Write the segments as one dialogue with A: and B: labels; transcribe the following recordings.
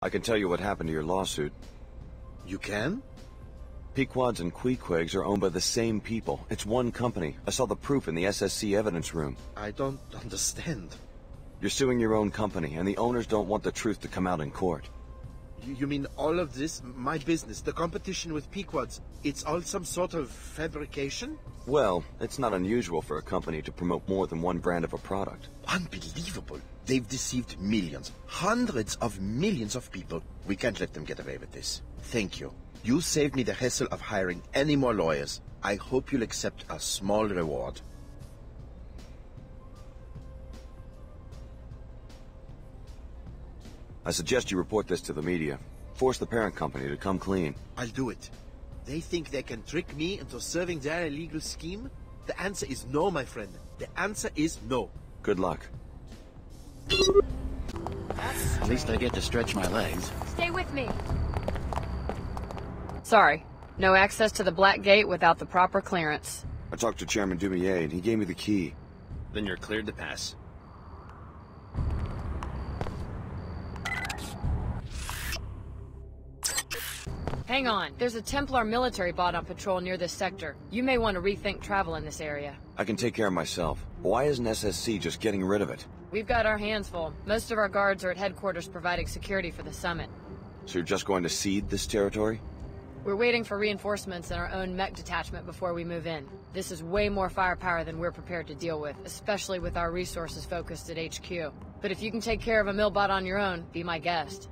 A: I can tell you what happened to your lawsuit.
B: You can?
A: Pequods and Queequegs are owned by the same people. It's one company. I saw the proof in the SSC evidence room.
B: I don't understand.
A: You're suing your own company, and the owners don't want the truth to come out in court.
B: You mean all of this, my business, the competition with Pequods, it's all some sort of fabrication?
A: Well, it's not unusual for a company to promote more than one brand of a product.
B: Unbelievable. They've deceived millions, hundreds of millions of people. We can't let them get away with this. Thank you. You saved me the hassle of hiring any more lawyers. I hope you'll accept a small reward.
A: I suggest you report this to the media. Force the parent company to come clean.
B: I'll do it. They think they can trick me into serving their illegal scheme? The answer is no, my friend. The answer is no.
A: Good luck.
C: At least I get to stretch my legs.
D: Stay with me. Sorry. No access to the Black Gate without the proper clearance.
A: I talked to Chairman Dumier, and he gave me the key.
E: Then you're cleared to pass.
D: Hang on. There's a Templar military bot on patrol near this sector. You may want to rethink travel in this area.
A: I can take care of myself. Why isn't SSC just getting rid of it?
D: We've got our hands full. Most of our guards are at headquarters providing security for the summit.
A: So you're just going to cede this territory?
D: We're waiting for reinforcements and our own mech detachment before we move in. This is way more firepower than we're prepared to deal with, especially with our resources focused at HQ. But if you can take care of a millbot on your own, be my guest.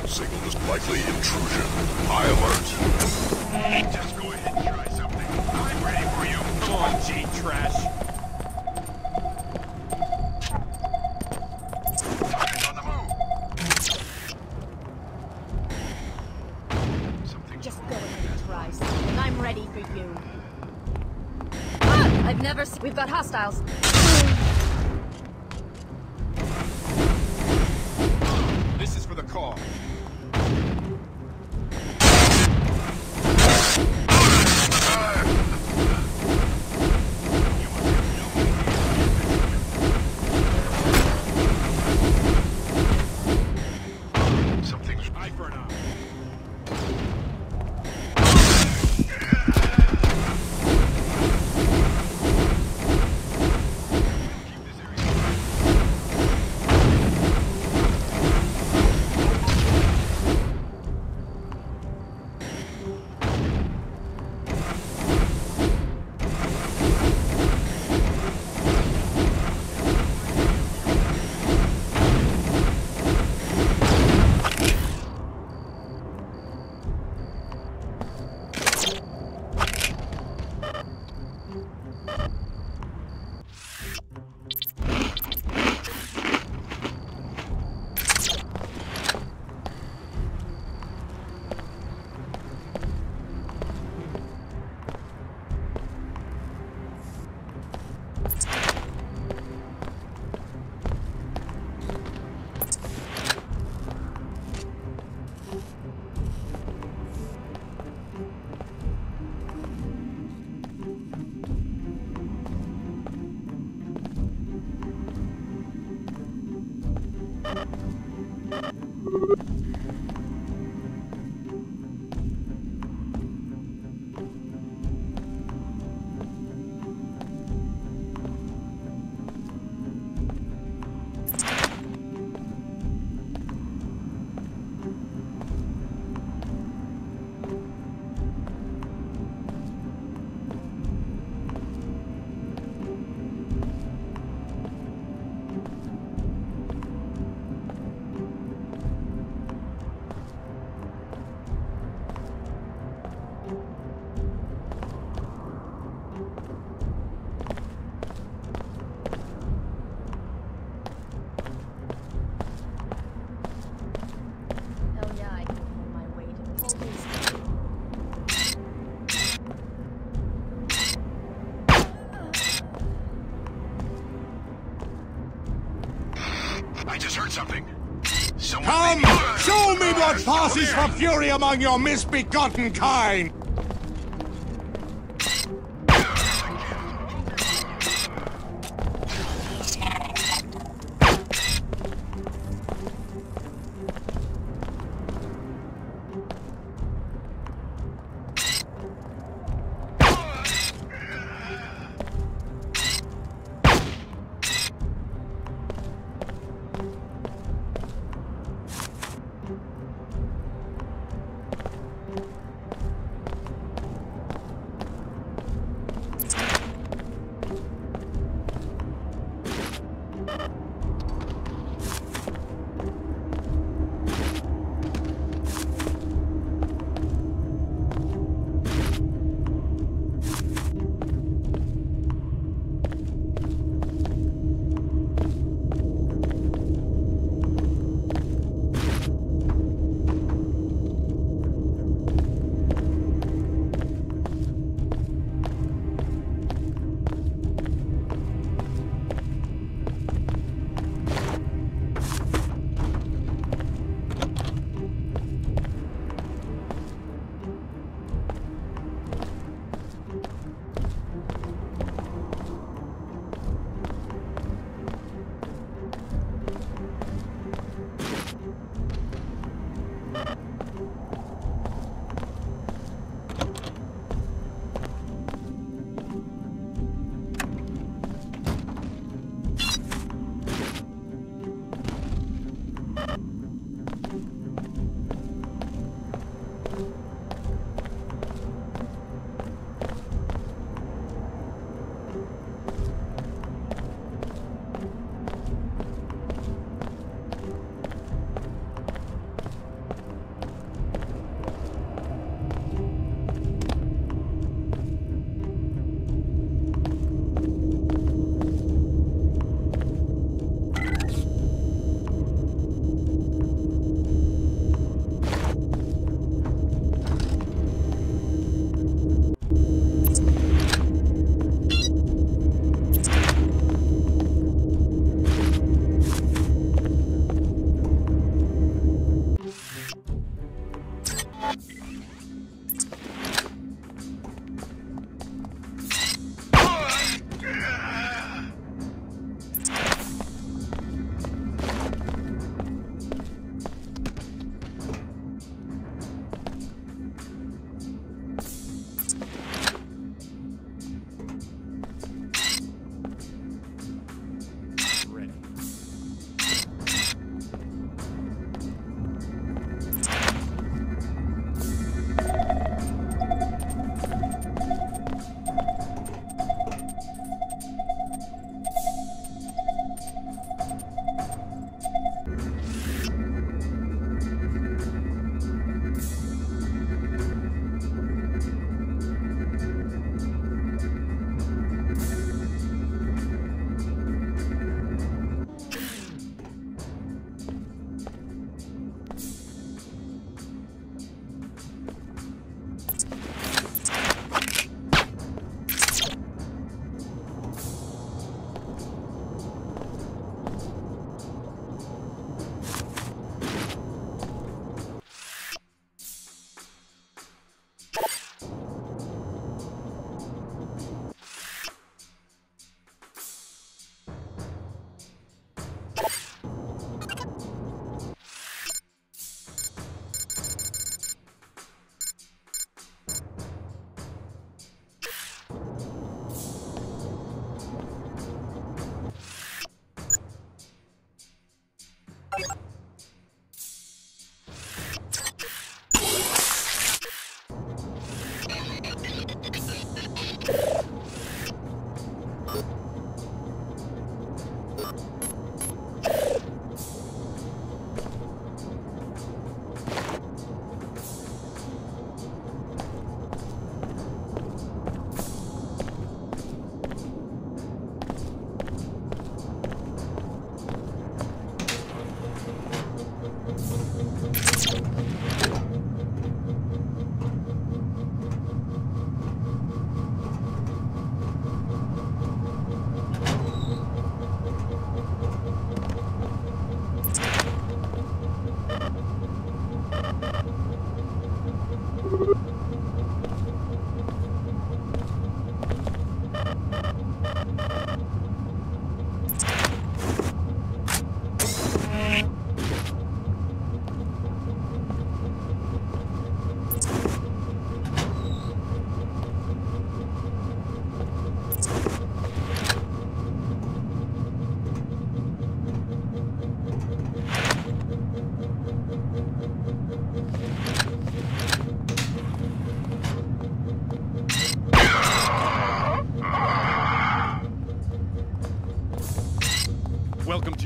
F: Signal is likely intrusion. High alert.
E: Just go ahead and try something. I'm ready for you. Come on, G-Trash.
F: On the move.
E: Something.
G: Just go ahead and try something. I'm ready for you. Ah! I've never seen... We've got hostiles.
E: This is for the call.
F: Something's
E: Eye for an eye.
F: Come! Show me what passes for fury among your misbegotten kind!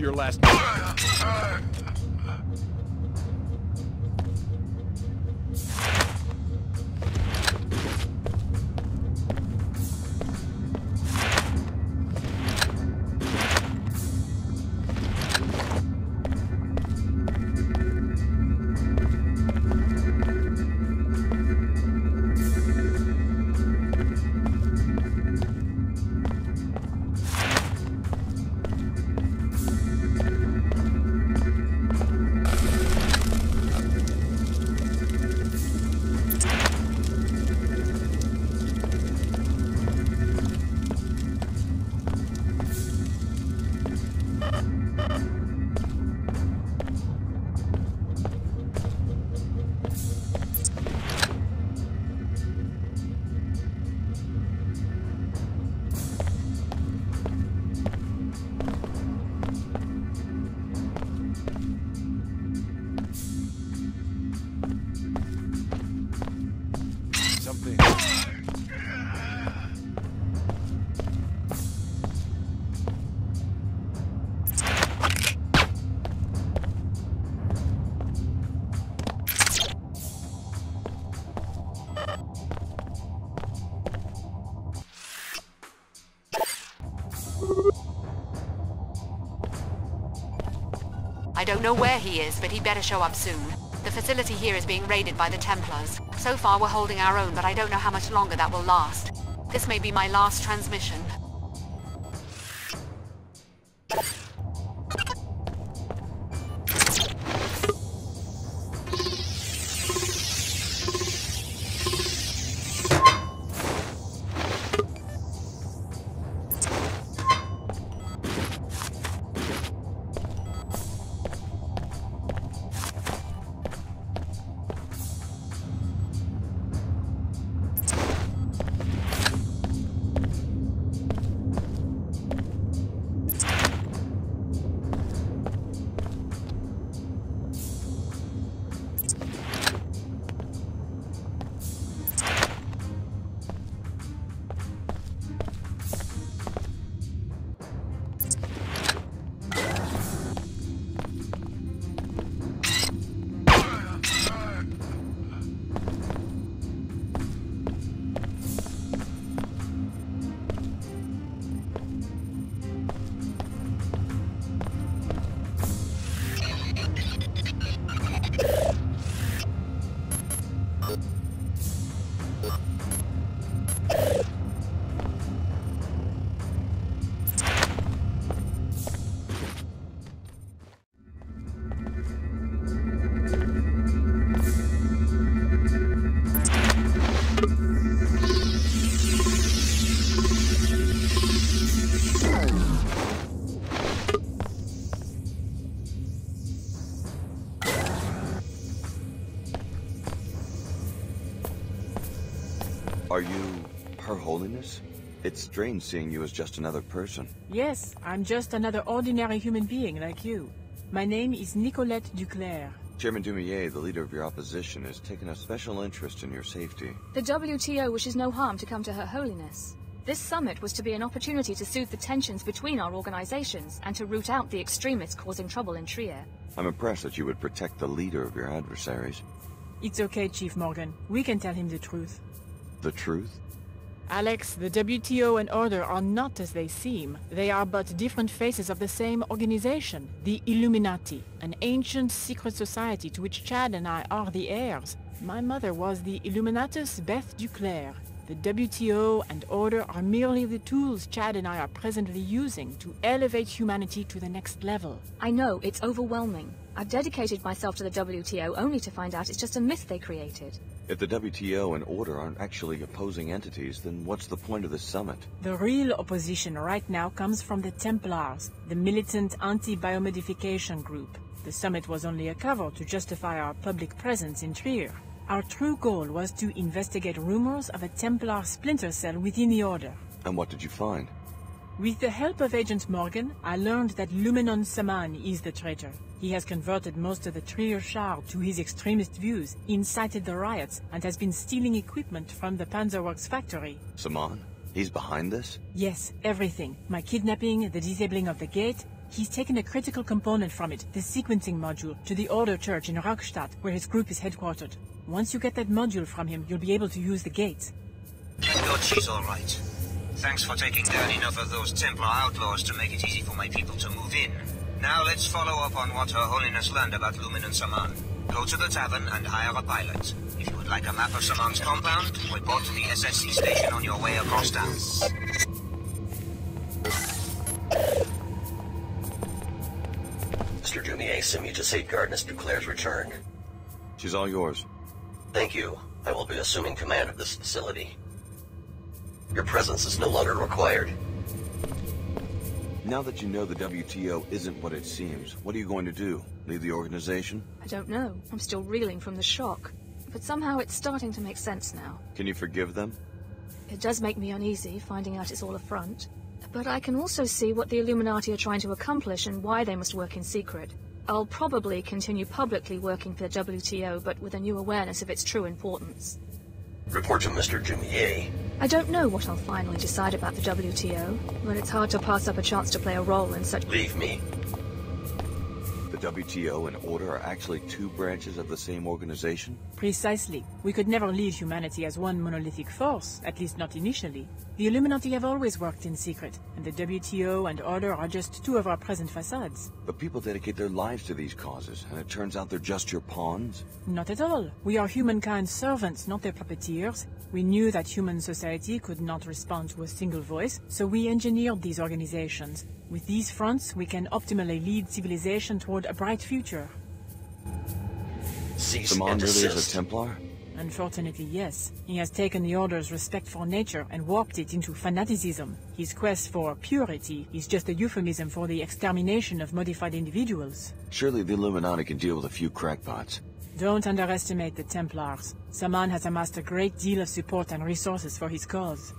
E: your last... Something...
H: I don't know where he is, but he better show up soon. The facility here is being raided by the Templars. So far we're holding our own, but I don't know how much longer that will last. This may be my last transmission.
A: Are you Her Holiness? It's strange seeing you as just another person.
I: Yes, I'm just another ordinary human being like you. My name is Nicolette Duclair.
A: Chairman Dumier, the leader of your opposition, has taken a special interest in your safety.
G: The WTO wishes no harm to come to Her Holiness. This summit was to be an opportunity to soothe the tensions between our organizations and to root out the extremists causing trouble in Trier.
A: I'm impressed that you would protect the leader of your adversaries.
I: It's okay, Chief Morgan. We can tell him the truth.
A: The truth?
I: Alex, the WTO and Order are not as they seem. They are but different faces of the same organization, the Illuminati, an ancient secret society to which Chad and I are the heirs. My mother was the Illuminatus Beth Duclair. The WTO and Order are merely the tools Chad and I are presently using to elevate humanity to the next level.
G: I know, it's overwhelming. I've dedicated myself to the WTO only to find out it's just a myth they created.
A: If the WTO and Order aren't actually opposing entities, then what's the point of this summit?
I: The real opposition right now comes from the Templars, the militant anti-biomodification group. The summit was only a cover to justify our public presence in Trier. Our true goal was to investigate rumors of a Templar splinter cell within the Order.
A: And what did you find?
I: With the help of Agent Morgan, I learned that Lumenon Saman is the traitor. He has converted most of the Trier Shard to his extremist views, incited the riots, and has been stealing equipment from the Panzerworks factory.
A: Saman? He's behind this?
I: Yes, everything. My kidnapping, the disabling of the gate. He's taken a critical component from it, the sequencing module, to the Order Church in Rockstadt, where his group is headquartered. Once you get that module from him, you'll be able to use the gate.
J: Thank God she's all right. Thanks for taking down enough of those Templar outlaws to make it easy for my people to move in. Now let's follow up on what Her Holiness learned about Lumen and Saman. Go to the tavern and hire a pilot. If you would like a map of Saman's compound, report to the SSC station on your way across town.
K: Mr. Jumier sent me to safeguard Miss Duclaire's return.
A: She's all yours.
K: Thank you. I will be assuming command of this facility. Your presence is no longer required.
A: Now that you know the WTO isn't what it seems, what are you going to do? Leave the organization?
G: I don't know. I'm still reeling from the shock. But somehow it's starting to make sense now.
A: Can you forgive them?
G: It does make me uneasy, finding out it's all a front. But I can also see what the Illuminati are trying to accomplish and why they must work in secret. I'll probably continue publicly working for the WTO, but with a new awareness of its true importance.
K: Report to Mr. Jumier.
G: I don't know what I'll finally decide about the WTO, but it's hard to pass up a chance to play a role in such—
K: Leave me.
A: The WTO and Order are actually two branches of the same organization?
I: Precisely. We could never lead humanity as one monolithic force, at least not initially. The Illuminati have always worked in secret, and the WTO and Order are just two of our present facades.
A: But people dedicate their lives to these causes, and it turns out they're just your pawns?
I: Not at all. We are humankind's servants, not their puppeteers. We knew that human society could not respond to a single voice, so we engineered these organizations. With these fronts, we can optimally lead civilization toward a bright future.
A: Saman really is a Templar?
I: Unfortunately, yes. He has taken the Order's respect for nature and warped it into fanaticism. His quest for purity is just a euphemism for the extermination of modified individuals.
A: Surely the Illuminati can deal with a few crackpots.
I: Don't underestimate the Templars. Saman has amassed a great deal of support and resources for his cause.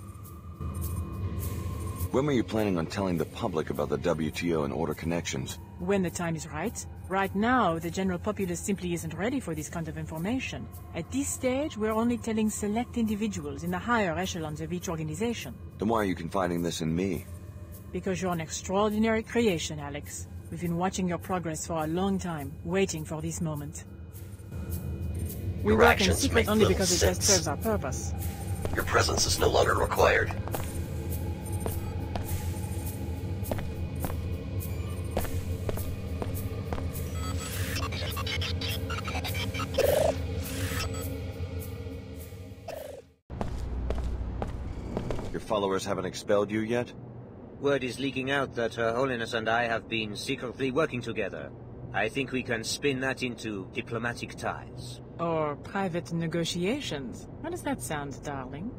A: When were you planning on telling the public about the WTO and Order connections?
I: When the time is right. Right now, the general populace simply isn't ready for this kind of information. At this stage, we're only telling select individuals in the higher echelons of each organization.
A: Then why are you confiding this in me?
I: Because you're an extraordinary creation, Alex. We've been watching your progress for a long time, waiting for this moment. We work in secret only because it best serves our purpose.
K: Your presence is no longer required.
A: Your followers haven't expelled you yet?
J: Word is leaking out that Her Holiness and I have been secretly working together. I think we can spin that into diplomatic ties.
I: Or private negotiations. How does that sound, darling?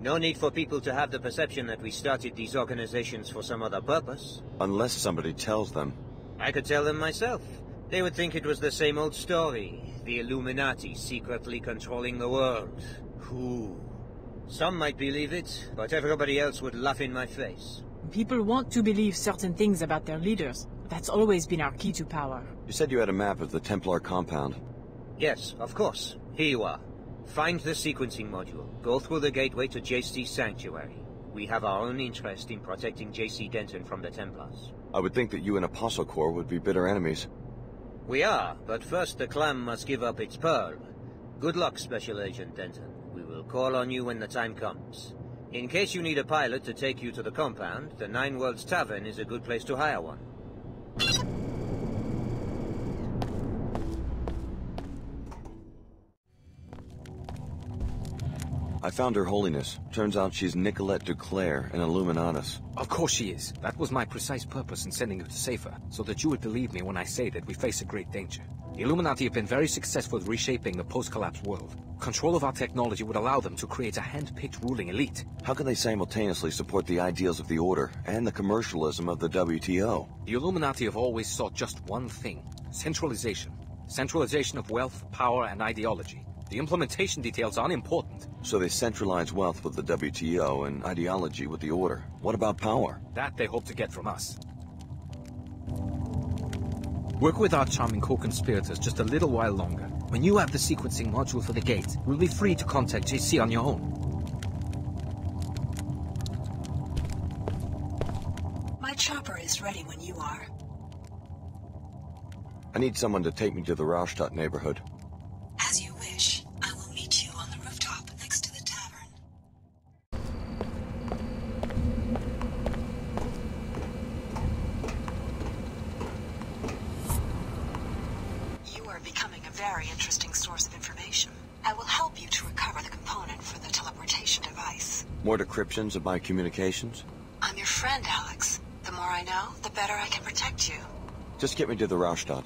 J: No need for people to have the perception that we started these organizations for some other purpose.
A: Unless somebody tells them.
J: I could tell them myself. They would think it was the same old story. The Illuminati secretly controlling the world. Who? Some might believe it, but everybody else would laugh in my face.
I: People want to believe certain things about their leaders. That's always been our key to power.
A: You said you had a map of the Templar compound.
J: Yes, of course. Here you are. Find the sequencing module. Go through the gateway to JC Sanctuary. We have our own interest in protecting JC Denton from the Templars.
A: I would think that you and Apostle Corps would be bitter enemies.
J: We are, but first the clam must give up its pearl. Good luck, Special Agent Denton. We will call on you when the time comes. In case you need a pilot to take you to the compound, the Nine Worlds Tavern is a good place to hire one.
A: I found Her Holiness. Turns out she's Nicolette Duclair, an Illuminatus.
L: Of course she is. That was my precise purpose in sending her to save her, so that you would believe me when I say that we face a great danger. The Illuminati have been very successful at reshaping the post-collapse world. Control of our technology would allow them to create a hand-picked ruling elite.
A: How can they simultaneously support the ideals of the Order and the commercialism of the WTO?
L: The Illuminati have always sought just one thing: centralization. Centralization of wealth, power, and ideology. The implementation details are unimportant.
A: So they centralize wealth with the WTO and ideology with the Order. What about power?
L: That they hope to get from us. Work with our charming co-conspirators just a little while longer. When you have the sequencing module for the gate, we'll be free to contact JC on your own.
M: My chopper is ready when you are.
A: I need someone to take me to the Rastatt neighborhood.
M: As you wish. I will meet you on the rooftop next to the tavern. You are becoming a very interesting source of information. I will help you to recover the component for the teleportation device.
A: More decryptions of my communications?
M: I'm your friend, Alex. The more I know, the better I can protect you.
A: Just get me to the Rastatt.